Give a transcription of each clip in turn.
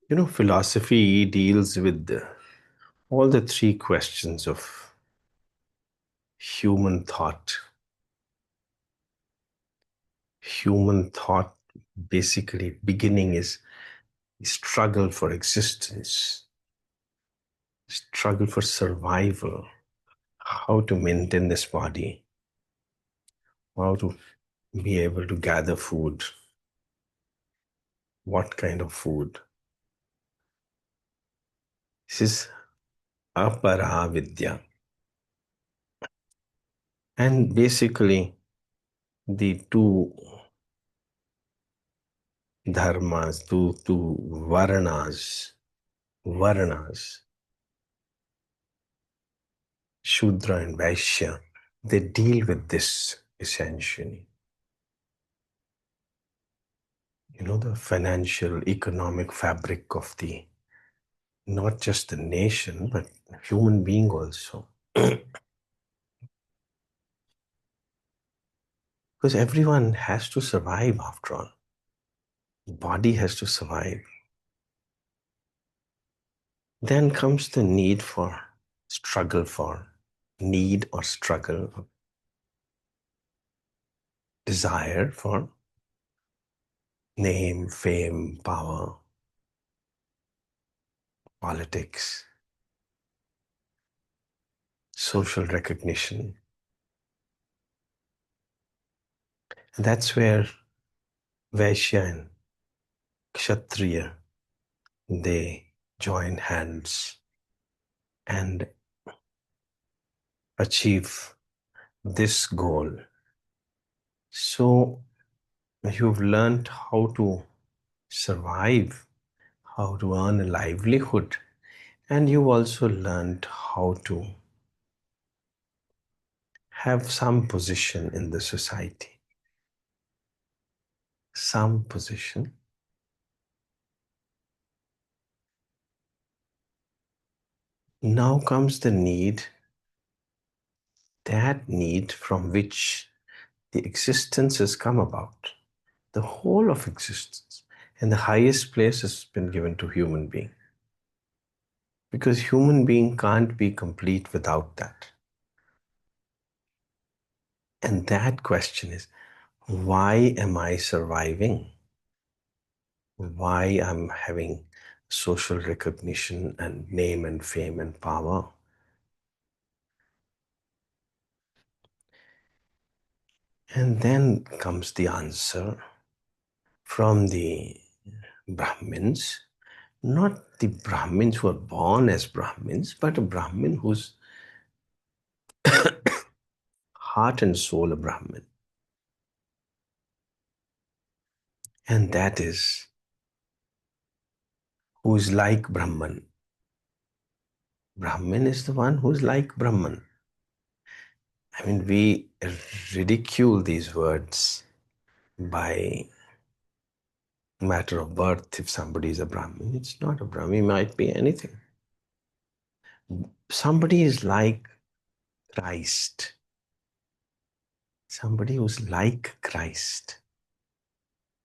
Philosophy deals with all the three questions of human thought. Human thought, basically, beginning is struggle for existence, struggle for survival, how to maintain this body, how to be able to gather food, what kind of food. This is apara vidya. And basically, the two dharmas, two varnas, Shudra and Vaishya, they deal with this essentially. The financial, economic fabric of not just the nation, but human being also. Because everyone has to survive after all. The body has to survive. Then comes the need for struggle for need or struggle, desire for name, fame, power, politics, social recognition. And that's where Vaishya and Kshatriya, they join hands and achieve this goal. So you've learned how to survive, how to earn a livelihood, and you've also learned how to have some position in the society. Some position. Now comes the need, that need from which the existence has come about. The whole of existence. And the highest place has been given to human being. Because human being can't be complete without that. And that question is, why am I surviving? Why I'm having social recognition and name and fame and power? And then comes the answer from the Brahmins, not the Brahmins who are born as Brahmins, but a Brahmin whose heart and soul a Brahmin. And that is who is like Brahman. Brahmin is the one who is like Brahman. I mean, we ridicule these words by matter of birth. If somebody is a Brahmin, it's not a Brahmin, he might be anything. Somebody is like Christ. Somebody who's like Christ.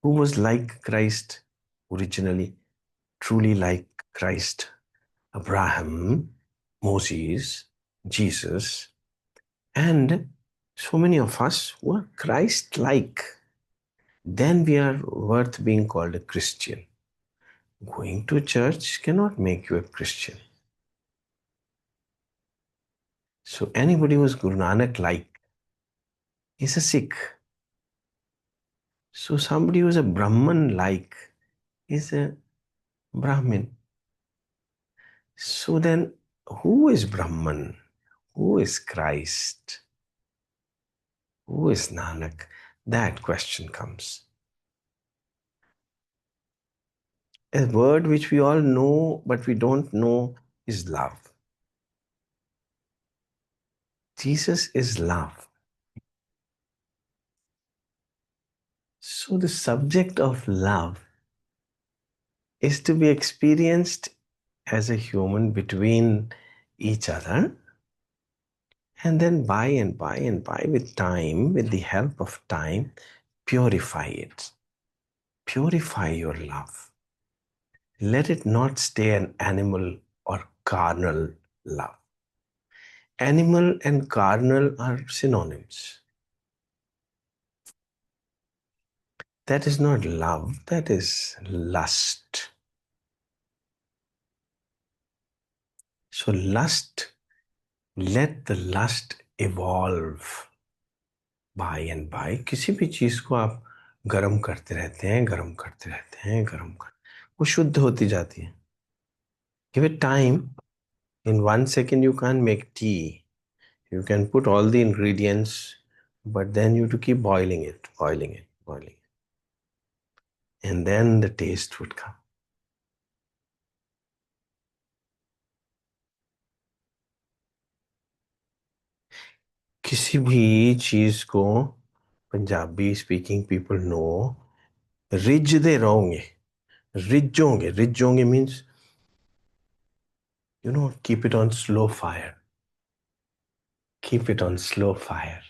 Who was like Christ originally? Truly like Christ? Abraham, Moses, Jesus, and so many of us who are Christ-like. Then we are worth being called a Christian. Going to church cannot make you a Christian. So anybody who is Guru Nanak-like is a Sikh. So somebody who is a Brahman-like is a Brahmin. So then, who is Brahman? Who is Christ? Who is Nanak? That question comes. A word which we all know, but we don't know, is love. Jesus is love. So the subject of love is to be experienced as a human between each other. And then by and by, with time, with the help of time, purify it. Purify your love. Let it not stay an animal or carnal love. Animal and carnal are synonyms. That is not love, that is lust. So, lust, let the lust evolve by and by. किसी भी चीज को आप गर्म करते रहते हैं, गर्म करते रहते हैं, गर्म कर, वो शुद्ध होती जाती है. Give it time. In 1 second, you can't make tea. You can put all the ingredients, but then you have to keep boiling it, boiling it, boiling it. And then the taste would come. किसी भी चीज को Punjabi speaking people know रिझदे रहोगे. रिझोगे means keep it on slow fire. Keep it on slow fire.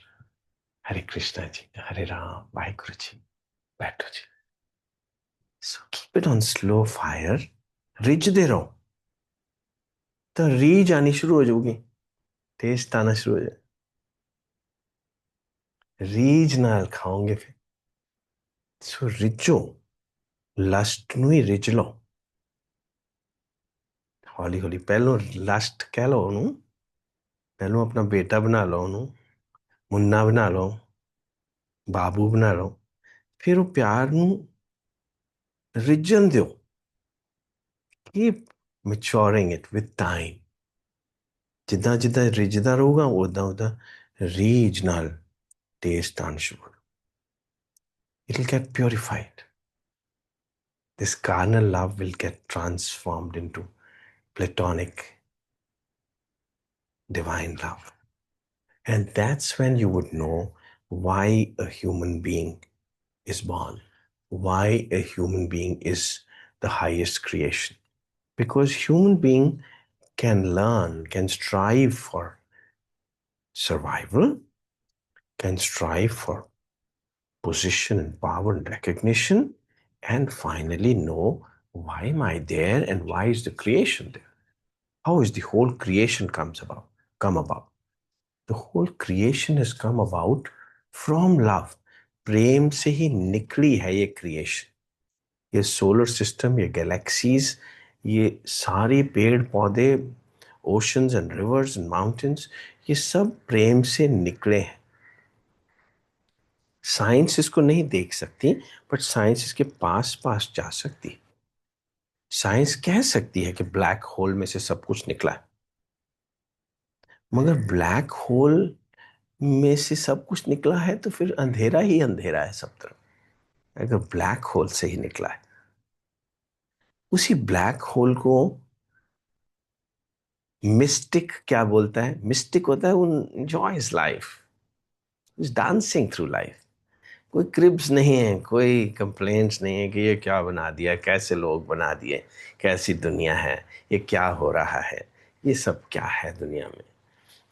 हरे कृष्णा जी, हरे राम, वाहिगुरु जी, बैठो जी. So keep it on slow fire. रिझदे रहो तो रीझ आनी शुरू हो जाओगी, टेस्ट आना शुरू हो जाए. रीझ नाल खाओगे फिर. सो रिझो, लस्ट ਨੂੰ ਹੀ ਰਿਝ ਲਓ. ਹੌਲੀ ਹੌਲੀ ਪਹਿਲੋਂ ਲਸਟ ਕਹਿ ਲਓ ਉਹਨੂੰ, ਪਹਿਲੋਂ ਆਪਣਾ ਬੇਟਾ ਬਣਾ ਲਓ, ਉਹਨੂੰ ਮੁੰਨਾ ਬਣਾ ਲਓ, ਬਾਬੂ ਬਣਾ ਲਓ. ਫਿਰ ਉਹ ਪਿਆਰ ਨੂੰ ਰਿਝਣ ਦਿਓ. Keep maturing it with time. ਜਿੱਦਾਂ ਜਿੱਦਾਂ ਰਿਝਦਾ ਰਹੂਗਾ ਉਦਾਂ ਉਦਾਂ ਰੀਝ ਨਾਲ ਟੇਸਟ ਆਉਣ ਸ਼ੁਰੂ. It will get purified. This carnal love will get transformed into platonic divine love. And that's when you would know why a human being is born, why a human being is the highest creation. Because human being can learn, can strive for survival, can strive for position and power and recognition, and finally know why am I there and why is the creation there? How is the whole creation come about? The whole creation has come about from love. प्रेम से ही निकली है ये creation. ये solar system, ये galaxies, ये सारे पेड़ पौधे, oceans and reverse and mountains, ये सब प्रेम से निकले हैं. साइंस इसको नहीं देख सकती, बट साइंस इसके पास पास जा सकती. साइंस कह सकती है कि ब्लैक होल में से सब कुछ निकला है, मगर ब्लैक होल में से सब कुछ निकला है तो फिर अंधेरा ही अंधेरा है सब तरफ. अगर ब्लैक होल से ही निकला है, उसी ब्लैक होल को मिस्टिक क्या बोलता है? मिस्टिक होता है उन enjoys life, is dancing through life. कोई क्रिब्स नहीं है, कोई कंप्लेंट्स नहीं है कि ये क्या बना दिया, कैसे लोग बना दिए, कैसी दुनिया है, ये क्या हो रहा है, ये सब क्या है दुनिया में.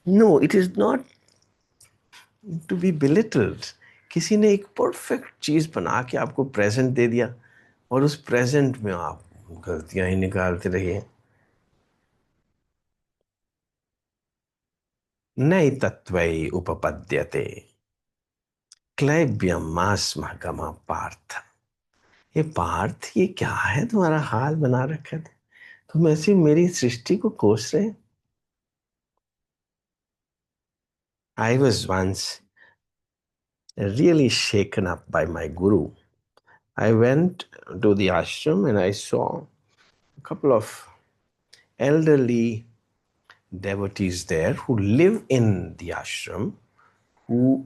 No, it is not to be belittled. किसी ने एक परफेक्ट चीज बना के आपको प्रेजेंट दे दिया और उस प्रेजेंट में आप गलतियां ही निकालते रहिए. नैतत्वै उपपद्यते क्लैब्यम मास्मगम पार्थ. ये पार्थ, ये क्या है तुम्हारा हाल बना रखा है? तुम ऐसी मेरी सृष्टि को कोस रहे. I was once really shaken up by my guru. I went to the ashram and I saw a couple of elderly devotees there who live in the ashram, who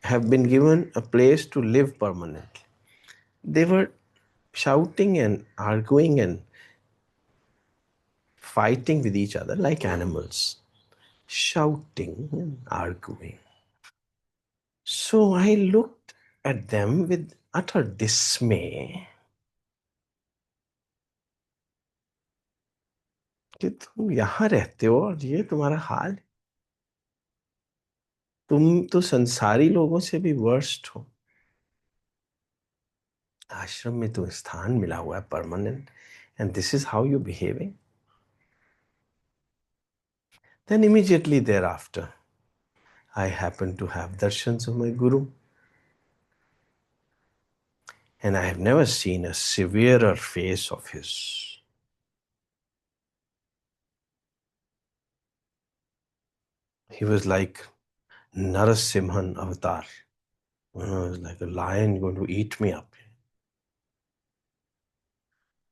have been given a place to live permanently. They were shouting and arguing and fighting with each other like animals, shouting and arguing. So I looked at them with utter dismay कि तुम यहाँ रहते हो और ये तुम्हारा हाल. तुम तो संसारी लोगों से भी वर्स्ट हो. आश्रम में तो स्थान मिला हुआ है permanent, and this is how you behaving. Then immediately thereafter, I happened to have darshans of my Guru, and I have never seen a severer face of his. He was like Narasimhan avatar. He was like a lion going to eat me up.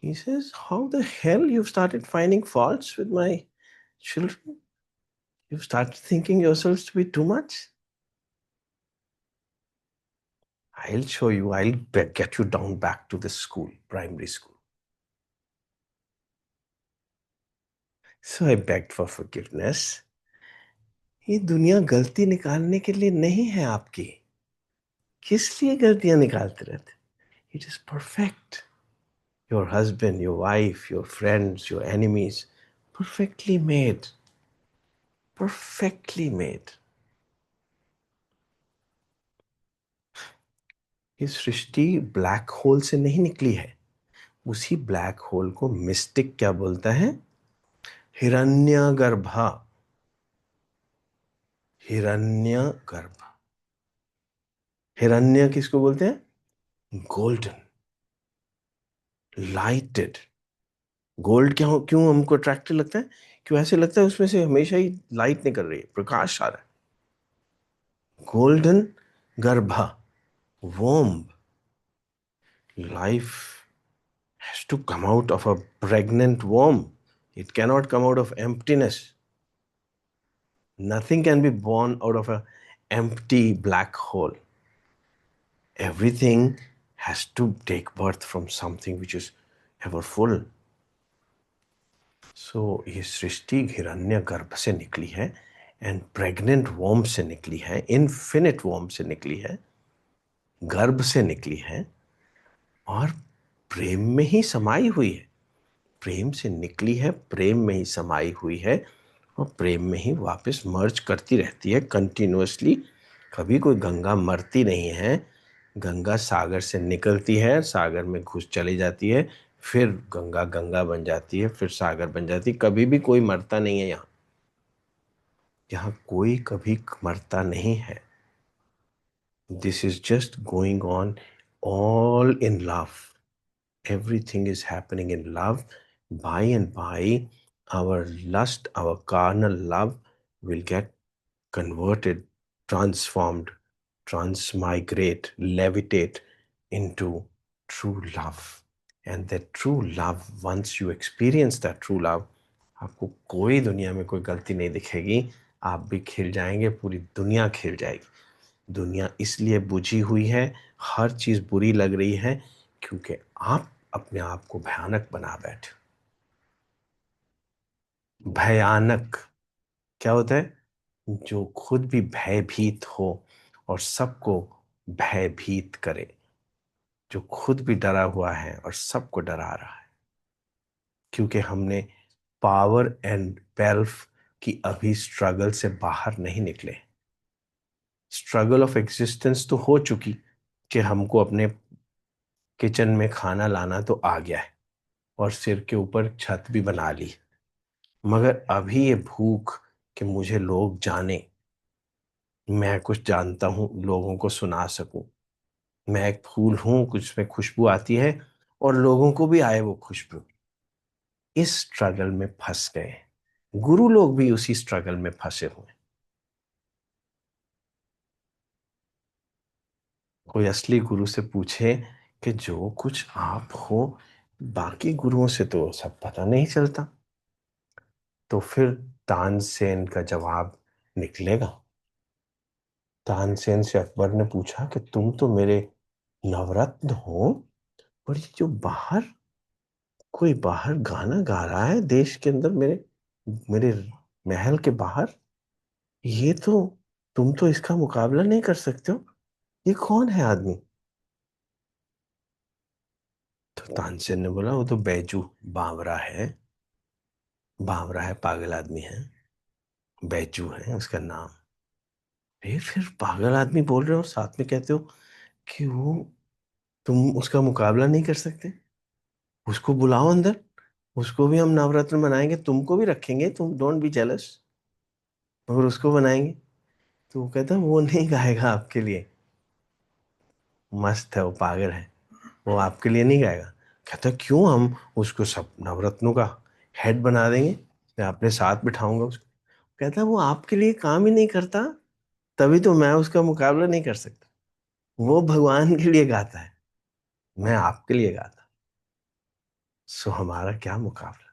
He says, how the hell you've started finding faults with my children? You've started thinking yourselves to be too much? I'll show you. I'll get you down back to the school, primary school. So I begged for forgiveness. ये दुनिया गलती निकालने के लिए नहीं है आपकी. किस लिए गलतियां निकालते रहते? It is perfect. Your husband, your wife, your friends, your enemies, perfectly made. Perfectly made. ये सृष्टि ब्लैक होल से नहीं निकली है. उसी ब्लैक होल को मिस्टिक क्या बोलता है? हिरण्यगर्भा. हिरण्यगर्भ. हिरण्य किसको बोलते हैं? Golden, lighted. गोल्ड क्या क्यों हमको अट्रैक्टिव लगता है? क्यों ऐसे लगता है उसमें से हमेशा ही लाइट निकल रही है, प्रकाश आ रहा है. गोल्डन गर्भा, womb. Life has to come out of a pregnant womb. It cannot come out of emptiness. Nothing can be born out of a empty black hole. Everything has to take birth from something which is ever full. So ये सृष्टि हिरण्य गर्भ से निकली है, and pregnant वोम से निकली है, infinite वोम से निकली है, गर्भ से निकली है, और प्रेम में ही समाई हुई है. प्रेम से निकली है, प्रेम में ही समाई हुई है, और प्रेम में ही वापस मर्ज करती रहती है कंटिन्यूअसली. कभी कोई गंगा मरती नहीं है. गंगा सागर से निकलती है, सागर में घुस चली जाती है, फिर गंगा गंगा बन जाती है, फिर सागर बन जाती है. कभी भी कोई मरता नहीं है यहाँ. यहाँ कोई कभी मरता नहीं है. This is just going on all in love. Everything is happening in love. By and by, our lust, our carnal love will get converted, transformed, transmigrate, levitate into true love. And that true love, once you experience that true love, आपको कोई दुनिया में कोई गलती नहीं दिखेगी. आप भी खिल जाएंगे, पूरी दुनिया खिल जाएगी. दुनिया इसलिए बुझी हुई है, हर चीज बुरी लग रही है, क्योंकि आप अपने आप को भयानक बना बैठे. भयानक क्या होता है? जो खुद भी भयभीत हो और सबको भयभीत करे. जो खुद भी डरा हुआ है और सबको डरा रहा है, क्योंकि हमने पावर एंड वेल्थ की अभी स्ट्रगल से बाहर नहीं निकले. स्ट्रगल ऑफ एग्जिस्टेंस तो हो चुकी, कि हमको अपने किचन में खाना लाना तो आ गया है, और सिर के ऊपर छत भी बना ली. मगर अभी ये भूख कि मुझे लोग जाने, मैं कुछ जानता हूं, लोगों को सुना सकूं, मैं एक फूल हूं, कुछ में खुशबू आती है और लोगों को भी आए वो खुशबू. इस स्ट्रगल में फंस गए. गुरु लोग भी उसी स्ट्रगल में फंसे हुए. कोई असली गुरु से पूछे कि जो कुछ आप हो, बाकी गुरुओं से तो सब पता नहीं चलता, तो फिर तानसेन का जवाब निकलेगा. तानसेन से अकबर ने पूछा कि तुम तो मेरे नवरत्न हो, पर ये जो बाहर कोई बाहर गाना गा रहा है देश के अंदर, मेरे मेरे महल के बाहर, ये तो तुम तो इसका मुकाबला नहीं कर सकते हो. ये कौन है आदमी? तो तानसेन ने बोला वो तो बैजू बावरा है. बावरा है, पागल आदमी है. बैजू है उसका नाम. फिर पागल आदमी बोल रहे हो, साथ में कहते हो कि वो तुम उसका मुकाबला नहीं कर सकते? उसको बुलाओ अंदर, उसको भी हम नवरत्न बनाएंगे, तुमको भी रखेंगे, तुम डोंट बी जेलस, मगर उसको बनाएंगे। तो वो कहता वो नहीं गाएगा आपके लिए। मस्त है, वो पागल है, वो आपके लिए नहीं गाएगा। कहता क्यों, हम उसको सब नवरत्नों का हेड बना देंगे, मैं अपने साथ बिठाऊंगा उसको। कहता वो आपके लिए काम ही नहीं करता, तभी तो मैं उसका मुकाबला नहीं कर सकता। वो भगवान के लिए गाता है, मैं आपके लिए गाता। सो हमारा क्या मुकाबला।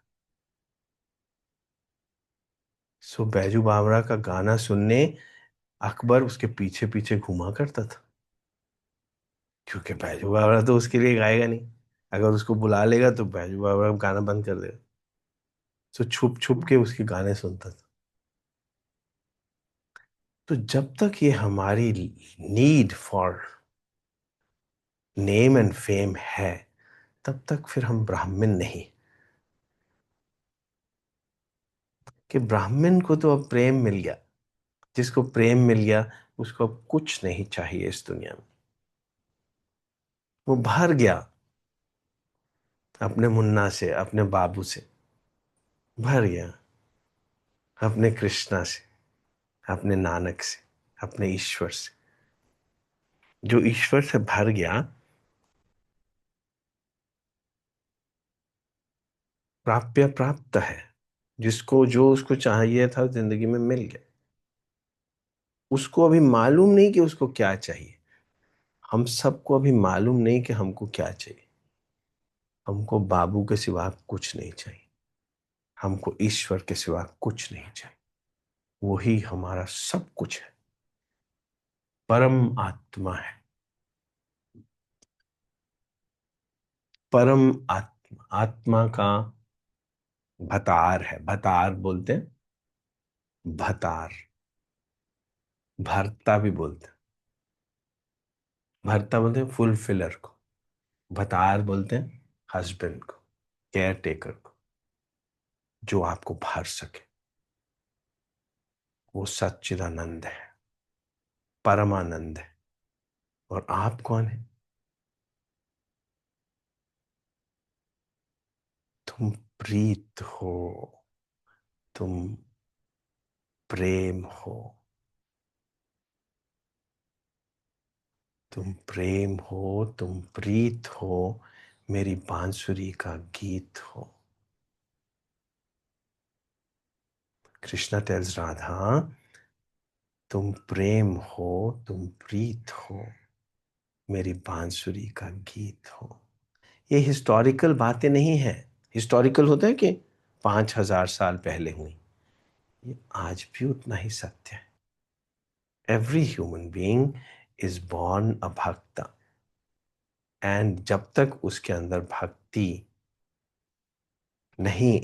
सो बैजू बावरा का गाना सुनने अकबर उसके पीछे पीछे घुमा करता था, क्योंकि बैजू बावरा तो उसके लिए गाएगा नहीं। अगर उसको बुला लेगा तो बैजू बावरा गाना बंद कर देगा। सो छुप छुप के उसके गाने सुनता था। तो जब तक ये हमारी need for name and fame है, तब तक फिर हम ब्राह्मण नहीं। कि ब्राह्मण को तो अब प्रेम मिल गया, जिसको प्रेम मिल गया उसको अब कुछ नहीं चाहिए इस दुनिया में। वो भर गया अपने मुन्ना से, अपने बाबू से, भर गया अपने कृष्णा से, अपने नानक से, अपने ईश्वर से। जो ईश्वर से भर गया, प्राप्य प्राप्त है। जिसको जो उसको चाहिए था जिंदगी में मिल गया। उसको अभी मालूम नहीं कि उसको क्या चाहिए। हम सबको अभी मालूम नहीं कि हमको क्या चाहिए। हमको बाबू के सिवा कुछ नहीं चाहिए, हमको ईश्वर के सिवा कुछ नहीं चाहिए। वही हमारा सब कुछ है, परम आत्मा है। परम आत्मा, आत्मा का भतार है, भतार बोलते हैं, भतार। भरता भी बोलते हैं, भरता बोलते हैं फुलफिलर को, भतार बोलते हैं हस्बैंड को, केयर टेकर को, जो आपको भर सके। वो सच्चिदानंद है, परमानंद है। और आप कौन है? तुम प्रीत हो, तुम प्रेम हो, तुम प्रेम हो, तुम प्रीत हो, मेरी बांसुरी का गीत हो। कृष्णा टेल्स राधा, तुम प्रेम हो, तुम प्रीत हो, मेरी बांसुरी का गीत हो। ये हिस्टोरिकल बातें नहीं है। हिस्टोरिकल होता है कि 5,000 साल पहले हुई, ये आज भी उतना ही सत्य है। Every human being is born a भक्त, एंड जब तक उसके अंदर भक्ति नहीं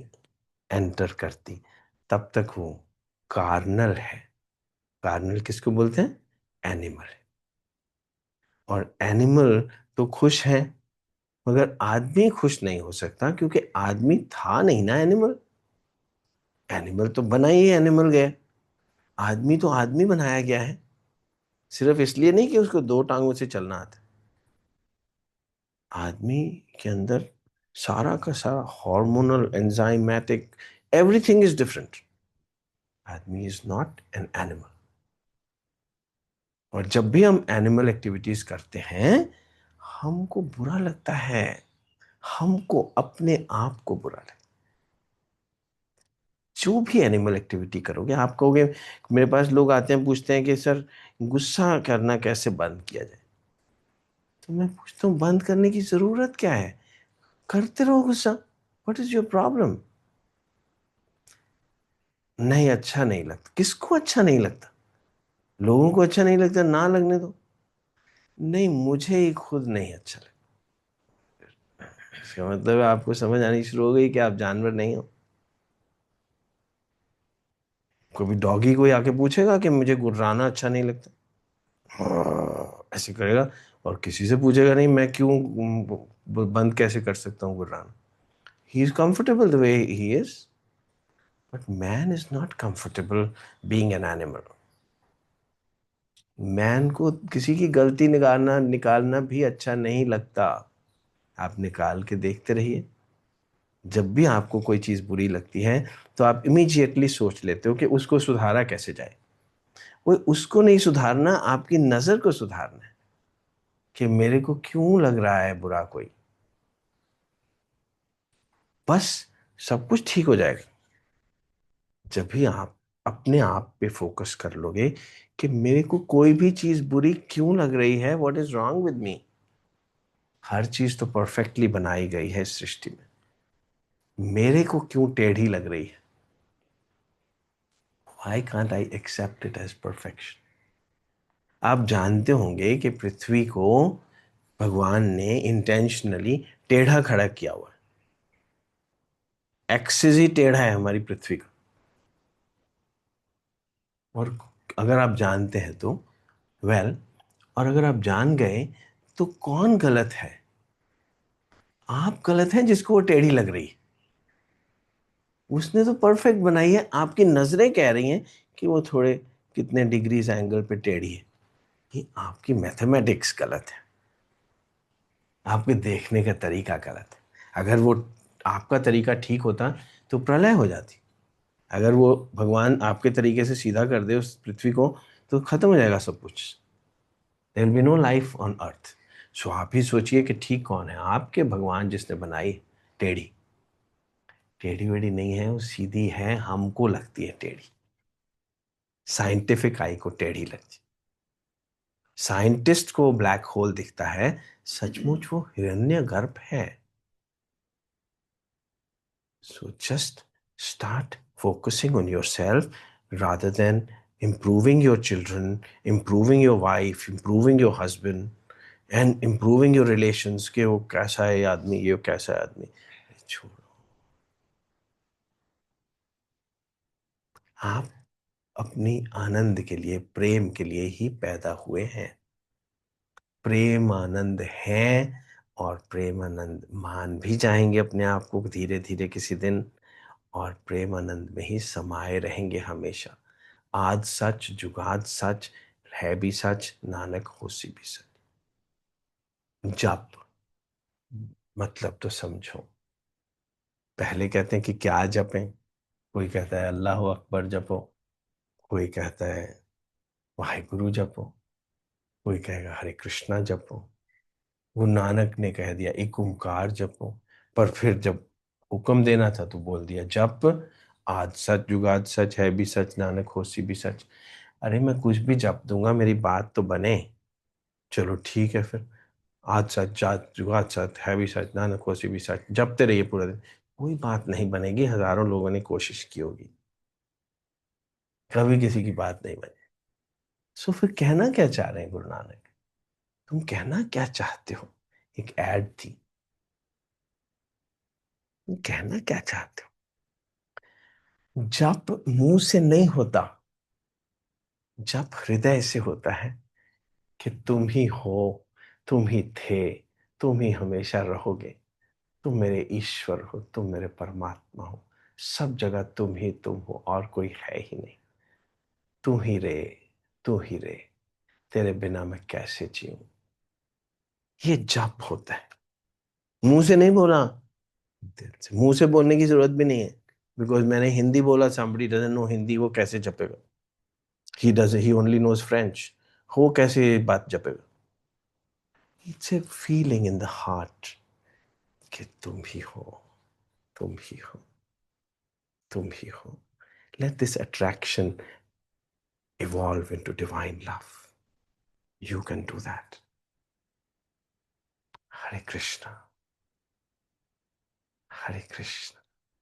एंटर करती, तब तक वो कार्नल है। कार्नल किसको बोलते हैं? एनिमल। और एनिमल तो खुश है, मगर आदमी खुश नहीं हो सकता, क्योंकि आदमी था नहीं ना एनिमल। एनिमल तो बना ही एनिमल गया, आदमी तो आदमी बनाया गया है। सिर्फ इसलिए नहीं कि उसको 2 टांगों से चलना आता है। आदमी के अंदर सारा का सारा hormonal, enzymatic, everything is different. आदमी इज नॉट एन एनिमल। और जब भी हम एनिमल एक्टिविटीज करते हैं, हमको बुरा लगता है, हमको अपने आप को बुरा लगता है। जो भी एनिमल एक्टिविटी करोगे, आप कहोगे, मेरे पास लोग आते हैं पूछते हैं कि सर गुस्सा करना कैसे बंद किया जाए। तो मैं पूछता हूँ बंद करने की जरूरत क्या है? करते रहो गुस्सा। What is your problem? नहीं, अच्छा नहीं लगता। किसको अच्छा नहीं लगता? लोगों को अच्छा नहीं लगता, ना लगने दो। नहीं, मुझे ही खुद नहीं अच्छा लगता। इसका मतलब है आपको समझ आनी शुरू हो गई कि आप जानवर नहीं हो। कभी डॉगी कोई आके पूछेगा कि मुझे गुर्राना अच्छा नहीं लगता, हाँ, ऐसे करेगा। और किसी से पूछेगा नहीं, मैं क्यों बंद कैसे कर सकता हूँ गुर्राना। He is comfortable the way he is, but man is not comfortable being an animal. Man को किसी की गलती निकालना निकालना भी अच्छा नहीं लगता। आप निकाल के देखते रहिए। जब भी आपको कोई चीज बुरी लगती है तो आप इमीडिएटली सोच लेते हो कि उसको सुधारा कैसे जाए। वो उसको नहीं सुधारना, आपकी नजर को सुधारना है कि मेरे को क्यों लग रहा है बुरा कोई। बस सब कुछ ठीक हो जाएगा। जब भी आप अपने आप पे फोकस कर लोगे कि मेरे को कोई भी चीज बुरी क्यों लग रही है, what is wrong with me. हर चीज तो परफेक्टली बनाई गई है इस सृष्टि में, मेरे को क्यों टेढ़ी लग रही है। Why can't I accept it as perfection. आप जानते होंगे कि पृथ्वी को भगवान ने इंटेंशनली टेढ़ा खड़ा किया हुआ है। एक्सिस ही टेढ़ा है हमारी पृथ्वी का। और अगर आप जानते हैं तो वेल, और अगर आप जान गए तो कौन गलत है। आप गलत हैं जिसको वो टेढ़ी लग रही है। उसने तो परफेक्ट बनाई है, आपकी नजरें कह रही हैं कि वो थोड़े कितने डिग्रीज एंगल पे टेढ़ी है। ये आपकी मैथमेटिक्स गलत है, आपके देखने का तरीका गलत है। अगर वो आपका तरीका ठीक होता तो प्रलय हो जाती। अगर वो भगवान आपके तरीके से सीधा कर दे उस पृथ्वी को तो खत्म हो जाएगा सब कुछ। There will be no life on earth. So आप ही सोचिए कि ठीक कौन है, आपके भगवान जिसने बनाई टेढ़ी। टेढ़ी वेढ़ी नहीं है, वो सीधी है, हमको लगती है टेढ़ी। साइंटिफिक आई को टेढ़ी लगती। साइंटिस्ट को ब्लैक होल दिखता है, सचमुच वो हिरण्यगर्भ है। So just start focusing on yourself rather than improving your children, improving your wife, improving your husband, and improving your relations कि वो कैसा है आदमी, ये कैसा है आदमी। छोड़ो। आप अपनी आनंद के लिए, प्रेम के लिए ही पैदा हुए हैं। प्रेम आनंद है, और प्रेम आनंद मान भी जाएंगे अपने आप को धीरे धीरे किसी दिन, और प्रेम आनंद में ही समाये रहेंगे हमेशा। आज सच जुगाद सच, है भी सच नानक होसी भी सच। जप मतलब तो समझो। पहले कहते हैं कि क्या जपें। कोई कहता है अल्लाह अकबर जपो, कोई कहता है वाहिगुरु जपो, कोई कहेगा हरे कृष्णा जपो। वो नानक ने कह दिया एक ओंकार जपो। पर फिर जब हुक्म देना था तो बोल दिया जप आज सच जुगाद सच, है भी सच नानक होसी भी सच। अरे मैं कुछ भी जप दूंगा, मेरी बात तो बने। चलो ठीक है फिर, आज सच जात जुगात सच, है भी सच नानक होसी भी सच, जपते रहिए पूरा दिन। कोई बात नहीं बनेगी, हजारों लोगों ने कोशिश की होगी, कभी किसी की बात नहीं बनी। सो फिर कहना क्या चाह रहे हैं गुरु नानक, तुम कहना क्या चाहते हो। एक एड थी, तुम कहना क्या चाहते हो। जप मुंह से नहीं होता, जप हृदय से होता है कि तुम ही हो, तुम ही थे, तुम ही हमेशा रहोगे। तुम मेरे ईश्वर हो, तुम मेरे परमात्मा हो। सब जगह तुम ही तुम हो, और कोई है ही नहीं। तू ही रे, तू ही रे, तेरे बिना मैं कैसे जीऊं। ये जप होता है, मुंह से नहीं बोला। दिल से, मुंह से बोलने की जरूरत भी नहीं है। बिकॉज मैंने हिंदी बोला, somebody doesn't नो हिंदी, वो कैसे जपेगा। ही ओनली नोज फ्रेंच, वो कैसे बात जपेगा। It's a feeling in the heart कि तुम ही हो, तुम ही हो, तुम ही हो। Let this attraction evolve into divine love. You can do that. Hare Krishna. Hare Krishna.